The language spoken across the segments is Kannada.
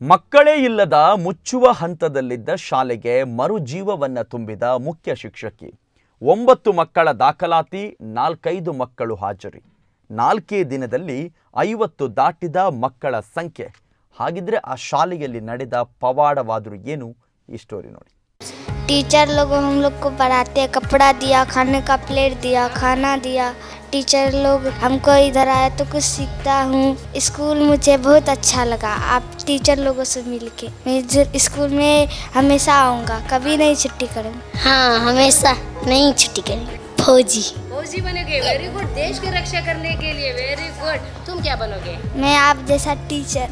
ಮಕ್ಕಳೇ ಇಲ್ಲದ ಮುಚ್ಚುವ ಹಂತದಲ್ಲಿದ್ದ ಶಾಲೆಗೆ ಮರುಜೀವವನ್ನ ತುಂಬಿದ ಮುಖ್ಯ ಶಿಕ್ಷಕಿ. 9 ಮಕ್ಕಳ ದಾಖಲಾತಿ, 4-5 ಮಕ್ಕಳು ಹಾಜರಿ. 4 ದಿನದಲ್ಲಿ 50 ದಾಟಿದ ಮಕ್ಕಳ ಸಂಖ್ಯೆ. ಹಾಗಿದ್ರೆ ಆ ಶಾಲೆಯಲ್ಲಿ ನಡೆದ ಪವಾಡವಾದರೂ ಏನು? ಈ ಸ್ಟೋರಿ ನೋಡಿ. टीचर लोग हम लोग को पढ़ाते, कपड़ा दिया, खाने का प्लेट दिया, खाना दिया. टीचर लोग हमको इधर आया तो कुछ सीखता हूँ. स्कूल मुझे बहुत अच्छा लगा आप टीचर लोगों से मिलके. मैं स्कूल में हमेशा आऊँगा, कभी नहीं छुट्टी करूँगा. हाँ, हमेशा नहीं छुट्टी करेंगे. फौजी बनोगे. Very good. देश की रक्षा करने के लिए वेरी गुड. तुम क्या बनोगे? मैं आप जैसा टीचर.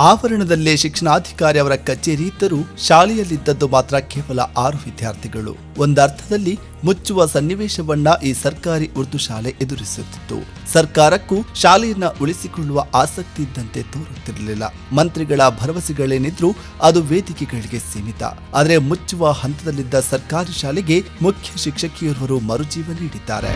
ಆವರಣದಲ್ಲೇ ಶಿಕ್ಷಣಾಧಿಕಾರಿ ಅವರ ಕಚೇರಿ ಇದ್ದರೂ ಶಾಲೆಯಲ್ಲಿದ್ದದ್ದು ಮಾತ್ರ ಕೇವಲ 6 ವಿದ್ಯಾರ್ಥಿಗಳು. ಒಂದರ್ಥದಲ್ಲಿ ಮುಚ್ಚುವ ಸನ್ನಿವೇಶವನ್ನ ಈ ಸರ್ಕಾರಿ ಉರ್ದು ಶಾಲೆ ಎದುರಿಸುತ್ತಿತ್ತು. ಸರ್ಕಾರಕ್ಕೂ ಶಾಲೆಯನ್ನ ಉಳಿಸಿಕೊಳ್ಳುವ ಆಸಕ್ತಿ ಇದ್ದಂತೆ ತೋರುತ್ತಿರಲಿಲ್ಲ. ಮಂತ್ರಿಗಳ ಭರವಸೆಗಳೇನಿದ್ರೂ ಅದು ವೇದಿಕೆಗಳಿಗೆ ಸೀಮಿತ. ಆದರೆ ಮುಚ್ಚುವ ಹಂತದಲ್ಲಿದ್ದ ಸರ್ಕಾರಿ ಶಾಲೆಗೆ ಮುಖ್ಯ ಶಿಕ್ಷಕಿಯೊರ್ವರು ಮರುಜೀವ ನೀಡಿದ್ದಾರೆ.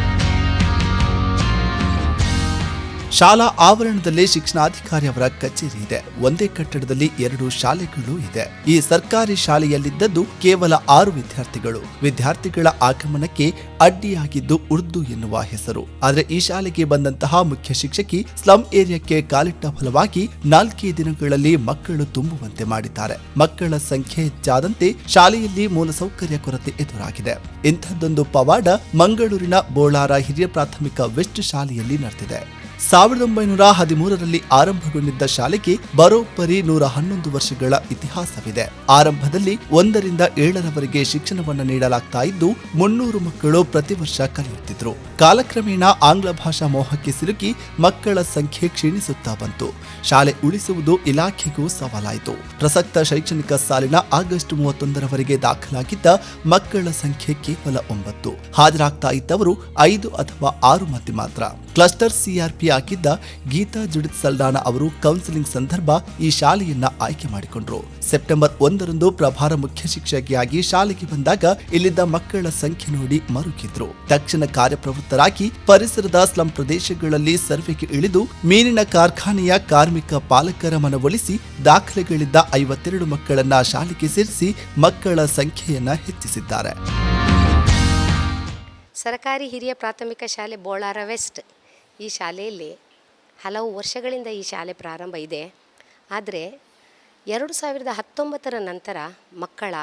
ಶಾಲಾ ಆವರಣದಲ್ಲೇ ಶಿಕ್ಷಣಾಧಿಕಾರಿ ಅವರ ಕಚೇರಿ ಇದೆ. ಒಂದೇ ಕಟ್ಟಡದಲ್ಲಿ 2 ಶಾಲೆಗಳು ಇದೆ. ಈ ಸರ್ಕಾರಿ ಶಾಲೆಯಲ್ಲಿದ್ದದ್ದು ಕೇವಲ 6 ವಿದ್ಯಾರ್ಥಿಗಳು. ವಿದ್ಯಾರ್ಥಿಗಳ ಆಗಮನಕ್ಕೆ ಅಡ್ಡಿಯಾಗಿದ್ದು ಉರ್ದು ಎನ್ನುವ ಹೆಸರು. ಆದರೆ ಈ ಶಾಲೆಗೆ ಬಂದಂತಹ ಮುಖ್ಯ ಶಿಕ್ಷಕಿ ಸ್ಲಂ ಏರಿಯಾಕ್ಕೆ ಕಾಲಿಟ್ಟ ಫಲವಾಗಿ 4 ದಿನಗಳಲ್ಲಿ ಮಕ್ಕಳು ತುಂಬುವಂತೆ ಮಾಡಿದ್ದಾರೆ. ಮಕ್ಕಳ ಸಂಖ್ಯೆ ಹೆಚ್ಚಾದಂತೆ ಶಾಲೆಯಲ್ಲಿ ಮೂಲಸೌಕರ್ಯ ಕೊರತೆ ಎದುರಾಗಿದೆ. ಇಂಥದ್ದೊಂದು ಪವಾಡ ಮಂಗಳೂರಿನ ಬೋಳಾರ ಹಿರಿಯ ಪ್ರಾಥಮಿಕ ವೆಸ್ಟ್ ಶಾಲೆಯಲ್ಲಿ ನಡೆದಿದೆ. 1913ರಲ್ಲಿ ಆರಂಭಗೊಂಡಿದ್ದ ಶಾಲೆಗೆ ಬರೋಬ್ಬರಿ 111 ವರ್ಷಗಳ ಇತಿಹಾಸವಿದೆ. ಆರಂಭದಲ್ಲಿ 1 ರಿಂದ 7ರವರೆಗೆ ಶಿಕ್ಷಣವನ್ನು ನೀಡಲಾಗ್ತಾ ಇದ್ದು 300 ಮಕ್ಕಳು ಪ್ರತಿ ವರ್ಷ ಕಲಿಯುತ್ತಿದ್ರು. ಕಾಲಕ್ರಮೇಣ ಆಂಗ್ಲ ಭಾಷಾ ಮೋಹಕ್ಕೆ ಸಿಲುಕಿ ಮಕ್ಕಳ ಸಂಖ್ಯೆ ಕ್ಷೀಣಿಸುತ್ತಾ ಬಂತು. ಶಾಲೆ ಉಳಿಸುವುದು ಇಲಾಖೆಗೂ ಸವಾಲಾಯಿತು. ಪ್ರಸಕ್ತ ಶೈಕ್ಷಣಿಕ ಸಾಲಿನ ಆಗಸ್ಟ್ 31ರವರೆಗೆ ದಾಖಲಾಗಿದ್ದ ಮಕ್ಕಳ ಸಂಖ್ಯೆ ಕೇವಲ 9. ಹಾಜರಾಗ್ತಾ ಇದ್ದವರು 5 ಅಥವಾ 6 ಮಂದಿ ಮಾತ್ರ. ಕ್ಲಸ್ಟರ್ ಸಿಆರ್ಪಿ ಆಗಿದ್ದ ಗೀತಾ ಜುಡಿತ್ ಸಲ್ಡಾನ ಅವರು ಕೌನ್ಸಿಲಿಂಗ್ ಸಂದರ್ಭ ಈ ಶಾಲೆಯನ್ನ ಆಯ್ಕೆ ಮಾಡಿಕೊಂಡ್ರು. ಸೆಪ್ಟೆಂಬರ್ 1ರಂದು ಪ್ರಭಾರ ಮುಖ್ಯ ಶಿಕ್ಷಕಿಯಾಗಿ ಶಾಲೆಗೆ ಬಂದಾಗ ಇಲ್ಲಿದ್ದ ಮಕ್ಕಳ ಸಂಖ್ಯೆ ನೋಡಿ ಮರುಗಿದ್ರು. ತಕ್ಷಣ ಕಾರ್ಯಪ್ರವೃತ್ತರಾಗಿ ಪರಿಸರದ ಸ್ಲಂ ಪ್ರದೇಶಗಳಲ್ಲಿ ಸರ್ವೆಗೆ ಇಳಿದು ಮೀನಿನ ಕಾರ್ಖಾನೆಯ ಕಾರ್ಮಿಕ ಪಾಲಕರ ಮನವೊಲಿಸಿ ದಾಖಲೆಗಳಿದ್ದ 52 ಮಕ್ಕಳನ್ನ ಶಾಲೆಗೆ ಸೇರಿಸಿ ಮಕ್ಕಳ ಸಂಖ್ಯೆಯನ್ನ ಹೆಚ್ಚಿಸಿದ್ದಾರೆ. ಸರ್ಕಾರಿ ಹಿರಿಯ ಪ್ರಾಥಮಿಕ ಶಾಲೆ ಬೋಳಾರ ವೆಸ್ಟ್. ಈ ಶಾಲೆಯಲ್ಲಿ ಹಲವು ವರ್ಷಗಳಿಂದ ಈ ಶಾಲೆ ಪ್ರಾರಂಭ ಇದೆ. ಆದರೆ 2019ರ ನಂತರ ಮಕ್ಕಳ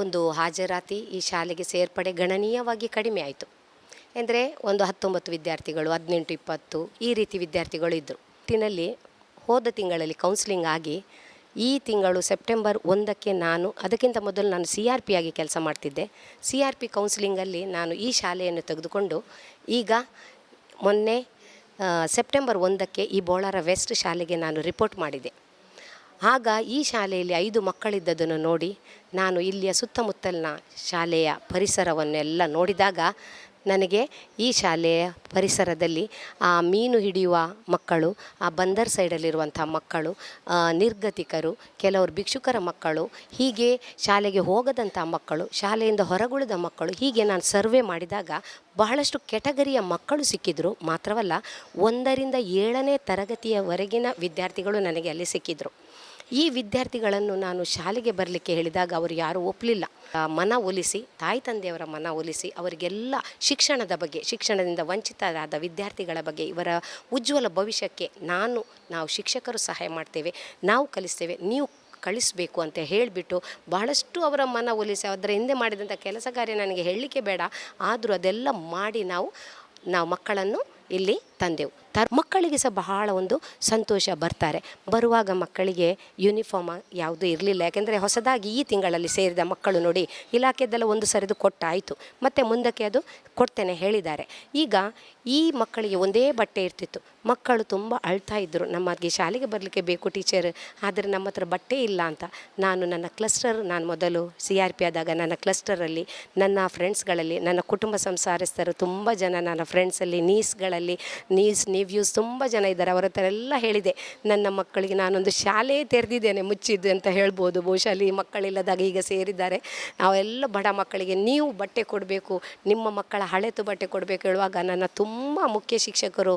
ಒಂದು ಹಾಜರಾತಿ ಈ ಶಾಲೆಗೆ ಸೇರ್ಪಡೆ ಗಣನೀಯವಾಗಿ ಕಡಿಮೆ ಆಯಿತು. ಅಂದರೆ ಒಂದು 19 ವಿದ್ಯಾರ್ಥಿಗಳು, 18-20 ಈ ರೀತಿ ವಿದ್ಯಾರ್ಥಿಗಳು ಇದ್ದರು. ಒಟ್ಟಿನಲ್ಲಿ ಹೋದ ತಿಂಗಳಲ್ಲಿ ಕೌನ್ಸಿಲಿಂಗ್ ಆಗಿ ಈ ತಿಂಗಳು ಸೆಪ್ಟೆಂಬರ್ 1ಕ್ಕೆ ಅದಕ್ಕಿಂತ ಮೊದಲು ನಾನು CRP ಆಗಿ ಕೆಲಸ ಮಾಡ್ತಿದ್ದೆ. CRP ಕೌನ್ಸಿಲಿಂಗಲ್ಲಿ ನಾನು ಈ ಶಾಲೆಯನ್ನು ತೆಗೆದುಕೊಂಡು ಈಗ ಮೊನ್ನೆ ಸೆಪ್ಟೆಂಬರ್ 1ಕ್ಕೆ ಈ ಬೋಳಾರ ವೆಸ್ಟ್ ಶಾಲೆಗೆ ನಾನು ರಿಪೋರ್ಟ್ ಮಾಡಿದೆ. ಆಗ ಈ ಶಾಲೆಯಲ್ಲಿ 5 ಮಕ್ಕಳಿದ್ದದನ್ನು ನೋಡಿ ನಾನು ಇಲ್ಲಿಯ ಸುತ್ತಮುತ್ತಲಿನ ಶಾಲೆಯ ಪರಿಸರವನ್ನೆಲ್ಲ ನೋಡಿದಾಗ ನನಗೆ ಈ ಶಾಲೆಯ ಪರಿಸರದಲ್ಲಿ ಆ ಮೀನು ಹಿಡಿಯುವ ಮಕ್ಕಳು, ಆ ಬಂದರ್ ಸೈಡಲ್ಲಿರುವಂಥ ಮಕ್ಕಳು, ನಿರ್ಗತಿಕರು, ಕೆಲವರು ಭಿಕ್ಷುಕರ ಮಕ್ಕಳು, ಹೀಗೆ ಶಾಲೆಗೆ ಹೋಗದಂಥ ಮಕ್ಕಳು, ಶಾಲೆಯಿಂದ ಹೊರಗುಳಿದ ಮಕ್ಕಳು, ಹೀಗೆ ನಾನು ಸರ್ವೆ ಮಾಡಿದಾಗ ಬಹಳಷ್ಟು ಕೆಟಗರಿಯ ಮಕ್ಕಳು ಸಿಕ್ಕಿದ್ರು. ಮಾತ್ರವಲ್ಲ 1 ರಿಂದ 7ನೇ ತರಗತಿಯವರೆಗಿನ ವಿದ್ಯಾರ್ಥಿಗಳು ನನಗೆ ಅಲ್ಲಿ ಸಿಕ್ಕಿದ್ರು. ಈ ವಿದ್ಯಾರ್ಥಿಗಳನ್ನು ನಾನು ಶಾಲೆಗೆ ಬರಲಿಕ್ಕೆ ಹೇಳಿದಾಗ ಅವರು ಯಾರೂ ಒಪ್ಪಲಿಲ್ಲ. ಮನ ಒಲಿಸಿ, ತಾಯಿ ತಂದೆಯವರ ಮನ ಒಲಿಸಿ ಅವರಿಗೆಲ್ಲ ಶಿಕ್ಷಣದ ಬಗ್ಗೆ, ಶಿಕ್ಷಣದಿಂದ ವಂಚಿತರಾದ ವಿದ್ಯಾರ್ಥಿಗಳ ಬಗ್ಗೆ, ಇವರ ಉಜ್ವಲ ಭವಿಷ್ಯಕ್ಕೆ ನಾವು ಶಿಕ್ಷಕರು ಸಹಾಯ ಮಾಡ್ತೇವೆ, ನಾವು ಕಲಿಸ್ತೇವೆ, ನೀವು ಕಳಿಸಬೇಕು ಅಂತ ಹೇಳಿಬಿಟ್ಟು ಬಹಳಷ್ಟು ಅವರ ಮನ ಒಲಿಸಿ ಅದರ ಹಿಂದೆ ಮಾಡಿದಂಥ ಕೆಲಸ ಕಾರ್ಯ ನನಗೆ ಹೇಳಲಿಕ್ಕೆ ಬೇಡ. ಆದರೂ ಅದೆಲ್ಲ ಮಾಡಿ ನಾವು ಮಕ್ಕಳನ್ನು ಇಲ್ಲಿ ತಂದೆವು. ಮಕ್ಕಳಿಗೆ ಸಹ ಬಹಳ ಒಂದು ಸಂತೋಷ. ಬರುವಾಗ ಮಕ್ಕಳಿಗೆ ಯೂನಿಫಾರ್ಮ್ ಯಾವುದೂ ಇರಲಿಲ್ಲ. ಯಾಕೆಂದರೆ ಹೊಸದಾಗಿ ಈ ತಿಂಗಳಲ್ಲಿ ಸೇರಿದ ಮಕ್ಕಳು ನೋಡಿ, ಇಲಾಖೆದೆಲ್ಲ ಒಂದು ಸರಿದು ಕೊಟ್ಟಾಯಿತು, ಮತ್ತು ಮುಂದಕ್ಕೆ ಅದು ಕೊಡ್ತೇನೆ ಹೇಳಿದ್ದಾರೆ. ಈಗ ಈ ಮಕ್ಕಳಿಗೆ ಒಂದೇ ಬಟ್ಟೆ ಇರ್ತಿತ್ತು. ಮಕ್ಕಳು ತುಂಬ ಅಳ್ತಾ ಇದ್ದರು, ನಮಗೆ ಶಾಲೆಗೆ ಬರಲಿಕ್ಕೆ ಬೇಕು ಟೀಚರ್, ಆದರೆ ನಮ್ಮ ಹತ್ರ ಬಟ್ಟೆ ಇಲ್ಲ ಅಂತ. ನಾನು ಮೊದಲು CRP ಆದಾಗ ನನ್ನ ಕ್ಲಸ್ಟರಲ್ಲಿ, ನನ್ನ ಫ್ರೆಂಡ್ಸ್ಗಳಲ್ಲಿ, ನನ್ನ ಕುಟುಂಬ ಸಂಸಾರಸ್ಥರು ತುಂಬ ಜನ, ನನ್ನ ಫ್ರೆಂಡ್ಸಲ್ಲಿ, ನೀಸ್ಗಳಲ್ಲಿ, ನೇವ್ಯೂಸ್ ತುಂಬ ಜನ ಇದ್ದಾರೆ. ಅವರ ಹತ್ರ ಎಲ್ಲ ಹೇಳಿದೆ, ನನ್ನ ಮಕ್ಕಳಿಗೆ ನಾನೊಂದು ಶಾಲೆ ತೆರೆದಿದ್ದೇನೆ, ಮುಚ್ಚಿದ್ದು ಅಂತ ಹೇಳ್ಬೋದು. ಬಹುಶಃ ಅಲ್ಲಿ ಮಕ್ಕಳಿಲ್ಲದಾಗ ಈಗ ಸೇರಿದ್ದಾರೆ. ನಾವೆಲ್ಲ ಬಡ ಮಕ್ಕಳಿಗೆ ನೀವು ಬಟ್ಟೆ ಕೊಡಬೇಕು, ನಿಮ್ಮ ಮಕ್ಕಳ ಹಳೆತು ಬಟ್ಟೆ ಕೊಡಬೇಕು ಹೇಳುವಾಗ ನನ್ನ ತುಂಬ ಮುಖ್ಯ ಶಿಕ್ಷಕರು,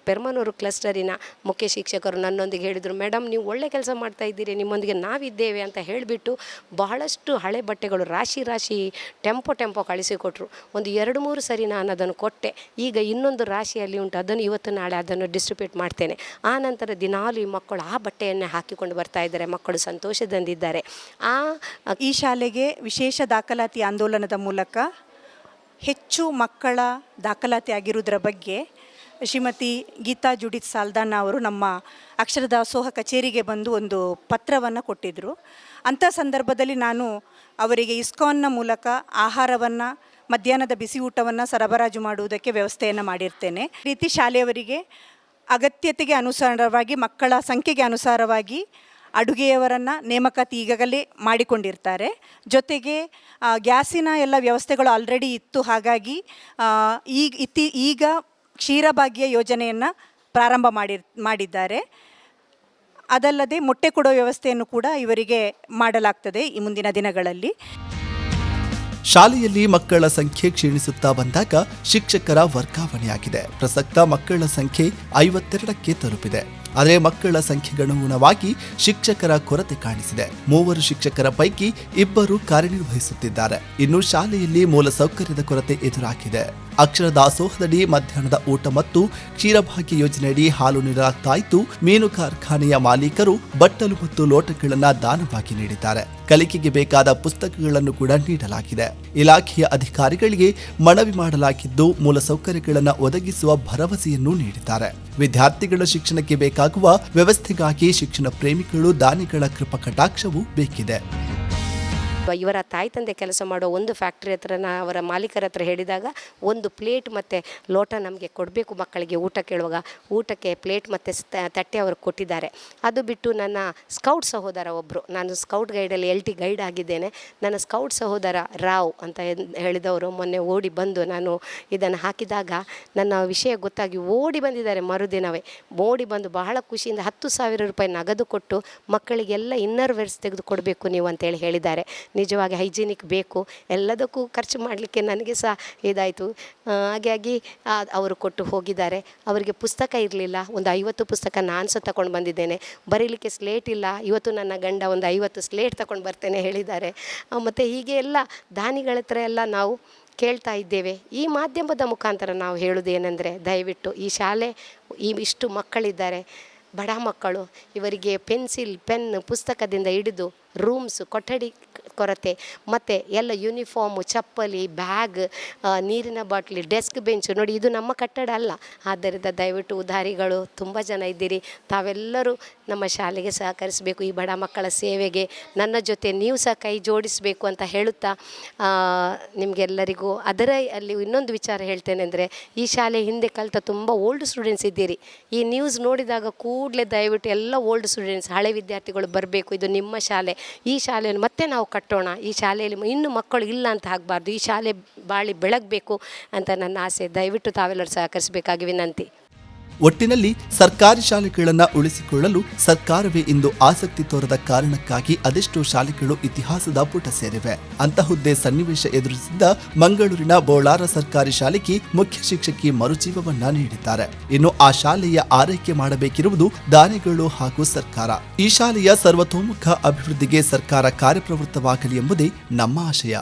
ಪೆರ್ಮನೂರು ಕ್ಲಸ್ಟರಿನ ಮುಖ್ಯ ಶಿಕ್ಷಕರು ನನ್ನೊಂದಿಗೆ ಹೇಳಿದರು, ಮೇಡಮ್ ನೀವು ಒಳ್ಳೆ ಕೆಲಸ ಮಾಡ್ತಾ ಇದ್ದೀರಿ, ನಿಮ್ಮೊಂದಿಗೆ ನಾವಿದ್ದೇವೆ ಅಂತ ಹೇಳಿಬಿಟ್ಟು ಬಹಳಷ್ಟು ಹಳೆ ಬಟ್ಟೆಗಳು ರಾಶಿ ರಾಶಿ ಟೆಂಪೋ ಕಳಿಸಿಕೊಟ್ರು. ಒಂದು 2-3 ಸರಿ ನಾನು ಅದನ್ನು ಕೊಟ್ಟೆ. ಈಗ ಇನ್ನೊಂದು ರಾಶಿಯಲ್ಲಿ ಉಂಟು, ಅದನ್ನು ಇವತ್ತು ನಾಳೆ ಅದನ್ನು ಡಿಸ್ಟ್ರಿಬ್ಯೂಟ್ ಮಾಡ್ತೇನೆ. ಆ ನಂತರ ದಿನಾಲು ಈ ಮಕ್ಕಳು ಆ ಬಟ್ಟೆಯನ್ನೇ ಹಾಕಿಕೊಂಡು ಬರ್ತಾ ಇದ್ದಾರೆ, ಮಕ್ಕಳು ಸಂತೋಷದಿಂದಿದ್ದಾರೆ. ಈ ಶಾಲೆಗೆ ವಿಶೇಷ ದಾಖಲಾತಿ ಆಂದೋಲನದ ಮೂಲಕ ಹೆಚ್ಚು ಮಕ್ಕಳ ದಾಖಲಾತಿ ಆಗಿರುವುದರ ಬಗ್ಗೆ ಶ್ರೀಮತಿ ಗೀತಾ ಜುಡಿತ್ ಸಾಲ್ದಾನ ಅವರು ನಮ್ಮ ಅಕ್ಷರ ದಾಸೋಹ ಕಚೇರಿಗೆ ಬಂದು ಒಂದು ಪತ್ರವನ್ನು ಕೊಟ್ಟಿದ್ದರು. ಅಂಥ ಸಂದರ್ಭದಲ್ಲಿ ನಾನು ಅವರಿಗೆ ಇಸ್ಕಾನ್ನ ಮೂಲಕ ಆಹಾರವನ್ನು, ಮಧ್ಯಾಹ್ನದ ಬಿಸಿ ಊಟವನ್ನು ಸರಬರಾಜು ಮಾಡುವುದಕ್ಕೆ ವ್ಯವಸ್ಥೆಯನ್ನು ಮಾಡಿರ್ತೇನೆ. ಈ ರೀತಿ ಶಾಲೆಯವರಿಗೆ ಅಗತ್ಯತೆಗೆ ಅನುಸಾರವಾಗಿ, ಮಕ್ಕಳ ಸಂಖ್ಯೆಗೆ ಅನುಸಾರವಾಗಿ ಅಡುಗೆಯವರನ್ನು ನೇಮಕಾತಿ ಈಗಾಗಲೇ ಮಾಡಿಕೊಂಡಿರ್ತಾರೆ. ಜೊತೆಗೆ ಗ್ಯಾಸಿನ ಎಲ್ಲ ವ್ಯವಸ್ಥೆಗಳು ಆಲ್ರೆಡಿ ಇತ್ತು. ಹಾಗಾಗಿ ಈಗ ಕ್ಷೀರಭಾಗ್ಯ ಯೋಜನೆಯನ್ನು ಪ್ರಾರಂಭ ಮಾಡಿದ್ದಾರೆ. ಅದಲ್ಲದೆ ಮೊಟ್ಟೆ ಕೊಡೋ ವ್ಯವಸ್ಥೆಯನ್ನು ಕೂಡ ಇವರಿಗೆ ಮಾಡಲಾಗ್ತದೆ ಈ ಮುಂದಿನ ದಿನಗಳಲ್ಲಿ. ಶಾಲೆಯಲ್ಲಿ ಮಕ್ಕಳ ಸಂಖ್ಯೆ ಕ್ಷೀಣಿಸುತ್ತಾ ಬಂದಾಗ ಶಿಕ್ಷಕರ ವರ್ಗಾವಣೆಯಾಗಿದೆ. ಪ್ರಸಕ್ತ ಮಕ್ಕಳ ಸಂಖ್ಯೆ 52ಕ್ಕೆ ತಲುಪಿದೆ. ಆದರೆ ಮಕ್ಕಳ ಸಂಖ್ಯೆಗನುಗುಣವಾಗಿ ಶಿಕ್ಷಕರ ಕೊರತೆ ಕಾಣಿಸಿದೆ. 3 ಶಿಕ್ಷಕರ ಪೈಕಿ 2 ಕಾರ್ಯನಿರ್ವಹಿಸುತ್ತಿದ್ದಾರೆ. ಇನ್ನು ಶಾಲೆಯಲ್ಲಿ ಮೂಲಸೌಕರ್ಯದ ಕೊರತೆ ಎದುರಾಗಿದೆ. ಅಕ್ಷರ ದಾಸೋಹದಡಿ ಮಧ್ಯಾಹ್ನದ ಊಟ ಮತ್ತು ಕ್ಷೀರಭಾಗ್ಯ ಯೋಜನೆಯಡಿ ಹಾಲು ನೀಡಲಾಗ್ತಾ ಇದ್ದು, ಮೀನು ಕಾರ್ಖಾನೆಯ ಮಾಲೀಕರು ಬಟ್ಟಲು ಮತ್ತು ಲೋಟಗಳನ್ನು ದಾನವಾಗಿ ನೀಡಿದ್ದಾರೆ. ಕಲಿಕೆಗೆ ಬೇಕಾದ ಪುಸ್ತಕಗಳನ್ನು ಕೂಡ ನೀಡಲಾಗಿದೆ. ಇಲಾಖೆಯ ಅಧಿಕಾರಿಗಳಿಗೆ ಮನವಿ ಮಾಡಲಾಗಿದ್ದು, ಮೂಲಸೌಕರ್ಯಗಳನ್ನು ಒದಗಿಸುವ ಭರವಸೆಯನ್ನು ನೀಡಿದ್ದಾರೆ. ವಿದ್ಯಾರ್ಥಿಗಳ ಶಿಕ್ಷಣಕ್ಕೆ ಬೇಕಾಗುವ ವ್ಯವಸ್ಥೆಗಾಗಿ ಶಿಕ್ಷಣ ಪ್ರೇಮಿಗಳು, ದಾನಿಗಳ ಕೃಪಾ ಕಟಾಕ್ಷವೂ ಬೇಕಿದೆ. ಇವರ ತಾಯಿ ತಂದೆ ಕೆಲಸ ಮಾಡೋ ಒಂದು ಫ್ಯಾಕ್ಟ್ರಿ ಹತ್ರ ಅವರ ಮಾಲೀಕರ ಹತ್ರ ಹೇಳಿದಾಗ ಒಂದು ಪ್ಲೇಟ್ ಮತ್ತು ಲೋಟ ನಮಗೆ ಕೊಡಬೇಕು ಮಕ್ಕಳಿಗೆ ಊಟ ಕೇಳುವಾಗ. ಊಟಕ್ಕೆ ಪ್ಲೇಟ್ ಮತ್ತು ತಟ್ಟೆ ಅವರು ಕೊಟ್ಟಿದ್ದಾರೆ. ಅದು ಬಿಟ್ಟು ನನ್ನ ಸ್ಕೌಟ್ ಸಹೋದರ ಒಬ್ಬರು, ನಾನು ಸ್ಕೌಟ್ ಗೈಡಲ್ಲಿ LT ಗೈಡ್ ಆಗಿದ್ದೇನೆ, ನನ್ನ ಸ್ಕೌಟ್ ಸಹೋದರ ರಾವ್ ಅಂತ ಹೇಳಿದವರು ಮೊನ್ನೆ ಓಡಿ ಬಂದು ನಾನು ಇದನ್ನು ಹಾಕಿದಾಗ ನನ್ನ ವಿಷಯ ಗೊತ್ತಾಗಿ ಓಡಿ ಬಂದಿದ್ದಾರೆ. ಮರುದಿನವೇ ಓಡಿ ಬಂದು ಬಹಳ ಖುಷಿಯಿಂದ 10,000 ರೂಪಾಯಿ ನಗದು ಕೊಟ್ಟು ಮಕ್ಕಳಿಗೆಲ್ಲ ಇನ್ನರ್ ವೇರ್ಸ್ ತೆಗೆದು ಕೊಡಬೇಕು ನೀವು ಅಂತೇಳಿ ಹೇಳಿದ್ದಾರೆ. ನಿಜವಾಗಿ ಹೈಜಿನಿಕ್ ಬೇಕು, ಎಲ್ಲದಕ್ಕೂ ಖರ್ಚು ಮಾಡಲಿಕ್ಕೆ ನನಗೆ ಸಹ ಇದಾಯಿತು. ಹಾಗಾಗಿ ಅವರು ಕೊಟ್ಟು ಹೋಗಿದ್ದಾರೆ. ಅವರಿಗೆ ಪುಸ್ತಕ ಇರಲಿಲ್ಲ, ಒಂದು 50 ಪುಸ್ತಕ ನಾನು ಸಹ ತಗೊಂಡು ಬಂದಿದ್ದೇನೆ. ಬರೀಲಿಕ್ಕೆ ಸ್ಲೇಟ್ ಇಲ್ಲ, ಇವತ್ತು ನನ್ನ ಗಂಡ ಒಂದು 50 ಸ್ಲೇಟ್ ತಗೊಂಡು ಬರ್ತೇನೆ ಹೇಳಿದ್ದಾರೆ. ಮತ್ತು ಹೀಗೆ ಎಲ್ಲ ದಾನಿಗಳ ಹತ್ರ ಎಲ್ಲ ನಾವು ಕೇಳ್ತಾ ಇದ್ದೇವೆ. ಈ ಮಾಧ್ಯಮದ ಮುಖಾಂತರ ನಾವು ಹೇಳೋದೇನೆಂದರೆ, ದಯವಿಟ್ಟು ಈ ಶಾಲೆ ಇಷ್ಟು ಮಕ್ಕಳಿದ್ದಾರೆ, ಬಡ ಮಕ್ಕಳು, ಇವರಿಗೆ ಪೆನ್ಸಿಲ್, ಪೆನ್, ಪುಸ್ತಕದಿಂದ ಹಿಡಿದು ರೂಮ್ಸ್, ಕೊಠಡಿ ಕೊರತೆ, ಮತ್ತು ಎಲ್ಲ ಯೂನಿಫಾರ್ಮು, ಚಪ್ಪಲಿ, ಬ್ಯಾಗ್, ನೀರಿನ ಬಾಟ್ಲಿ, ಡೆಸ್ಕ್ ಬೆಂಚ್. ನೋಡಿ, ಇದು ನಮ್ಮ ಕಟ್ಟಡ ಅಲ್ಲ. ಆದ್ದರಿಂದ ದಯವಿಟ್ಟು ಉದಾರಿಗಳು ತುಂಬ ಜನ ಇದ್ದೀರಿ, ತಾವೆಲ್ಲರೂ ನಮ್ಮ ಶಾಲೆಗೆ ಸಹಕರಿಸಬೇಕು. ಈ ಬಡ ಮಕ್ಕಳ ಸೇವೆಗೆ ನನ್ನ ಜೊತೆ ನೀವು ಸಹ ಕೈ ಜೋಡಿಸಬೇಕು ಅಂತ ಹೇಳುತ್ತಾ ನಿಮಗೆಲ್ಲರಿಗೂ ಅಲ್ಲಿ ಇನ್ನೊಂದು ವಿಚಾರ ಹೇಳ್ತೇನೆ ಅಂದರೆ, ಈ ಶಾಲೆ ಹಿಂದೆ ಕಲಿತ ತುಂಬ ಓಲ್ಡ್ ಸ್ಟೂಡೆಂಟ್ಸ್ ಇದ್ದೀರಿ. ಈ ನ್ಯೂಸ್ ನೋಡಿದಾಗ ಕೂಡಲೇ ದಯವಿಟ್ಟು ಎಲ್ಲ ಓಲ್ಡ್ ಸ್ಟೂಡೆಂಟ್ಸ್, ಹಳೆ ವಿದ್ಯಾರ್ಥಿಗಳು ಬರಬೇಕು. ಇದು ನಿಮ್ಮ ಶಾಲೆ, ಈ ಶಾಲೆಯನ್ನು ಮತ್ತೆ ನಾವು ಕಟ್ಟೋಣ. ಈ ಶಾಲೆಯಲ್ಲಿ ಇನ್ನು ಮಕ್ಕಳು ಇಲ್ಲ ಅಂತ ಆಗಬಾರ್ದು, ಈ ಶಾಲೆ ಬಾಳಿ ಬೆಳಗಬೇಕು ಅಂತ ನನ್ನ ಆಸೆ. ದಯವಿಟ್ಟು ತಾವೆಲ್ಲರೂ ಸಹಕರಿಸಬೇಕಾಗಿ ವಿನಂತಿ. ಒಟ್ಟಿನಲ್ಲಿ ಸರ್ಕಾರಿ ಶಾಲೆಗಳನ್ನು ಉಳಿಸಿಕೊಳ್ಳಲು ಸರ್ಕಾರವೇ ಇಂದು ಆಸಕ್ತಿ ತೋರದ ಕಾರಣಕ್ಕಾಗಿ ಅದೆಷ್ಟೋ ಶಾಲೆಗಳು ಇತಿಹಾಸದ ಪುಟ ಸೇರಿವೆ. ಅಂತಹುದ್ದೇ ಸನ್ನಿವೇಶ ಎದುರಿಸಿದ್ದ ಮಂಗಳೂರಿನ ಬೋಳಾರ ಸರ್ಕಾರಿ ಶಾಲೆಗೆ ಮುಖ್ಯ ಶಿಕ್ಷಕಿ ಮರುಜೀವವನ್ನ ನೀಡಿದ್ದಾರೆ. ಇನ್ನು ಆ ಶಾಲೆಯ ಆರೈಕೆ ಮಾಡಬೇಕಿರುವುದು ದಾನಿಗಳು ಹಾಗೂ ಸರ್ಕಾರ. ಈ ಶಾಲೆಯ ಸರ್ವತೋಮುಖ ಅಭಿವೃದ್ಧಿಗೆ ಸರ್ಕಾರ ಕಾರ್ಯಪ್ರವೃತ್ತವಾಗಲಿ ಎಂಬುದೇ ನಮ್ಮ ಆಶಯ.